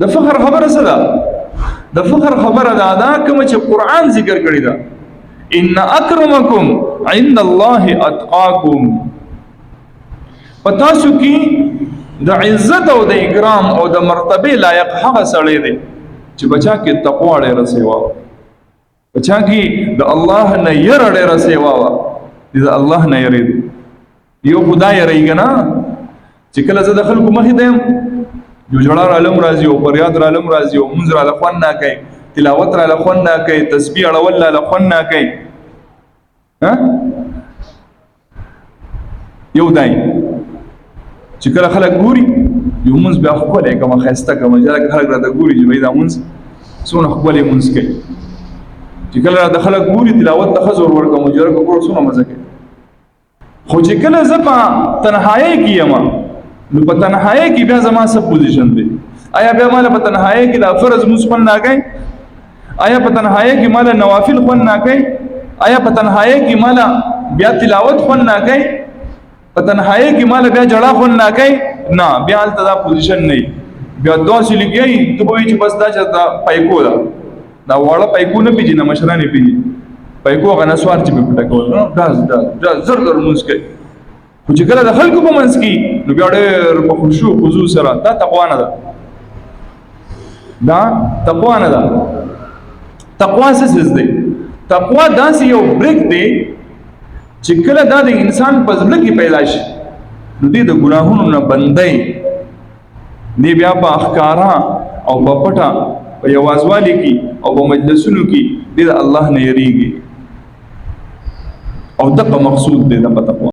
د فخر خبره څه ده؟ د فخر خبره دا کوم چې قرآن ذکر کړی ده، ان اکرمکم عند الله اتقاکم. پتا شو کې د عزت او د اکرام او د مرتبه لایق هغه سړی دی چې بچا کې تقوا ډېره سیوا، بچا کې د الله نه ير ډېره سیوا وا، د الله نه یریږي. یو خدای یریږي نه چې کله زه د خلکو مخې ته یو جوړار عالم راځي او پریاد عالم راځي او منځ را لخوا نه کوي، تلاوت را لخوا نه کوي، تسبیح اړول را لخوا نه کوي. یو دای چې کله خلک ګوري یو منځ بیا خپل کوم خسته کوم چې خلک را د ګوري چې دا منځ څونه خپل منځ کوي، چې کله را د خلک ګوري تلاوت ته خزور ورکوم چې ورکو ګور څونه مزه کوي. خو چې کله زما تنهایی کیم نو په تنهایی کې بیا زما څه پوزیشن دی؟ آیا بیا مال په تنهایی کې د فرض مصفن نه کوي؟ آیا په تنهایی کې مال نوافل خون نه کوي؟ آیا په تنهایی کې مال بیا تلاوت خون نه کوي؟ په تنهایی کې مال بیا جړه خون نه کوي؟ نه، بیا الته دا پوزیشن نه بیا دوه لګي ته به چې بس دا چې دا پایکو دا وړه پایکو نه پیږي، نه مشرانه پیږي، پایکو غنه سوار چې په پټه کول نو دا زر زر مونږ کوي. خو چې کله د خلکو په منځ کې نو بیا ډېر په خشوع خضوع سره دا تقوا نه ده، دا تقوا نه ده. تقوا څه څه دی؟ تقوا داسې یو بریک دی چې کله دا د انسان په زړه کې پیدا شي نو دې د ګناهونو نه بندي، دې بیا په اخکارا او په پټه په یوازوالي کې او په مجلسونو کې دې د الله نه یریږي، او دغه مقصود دی د تقوا.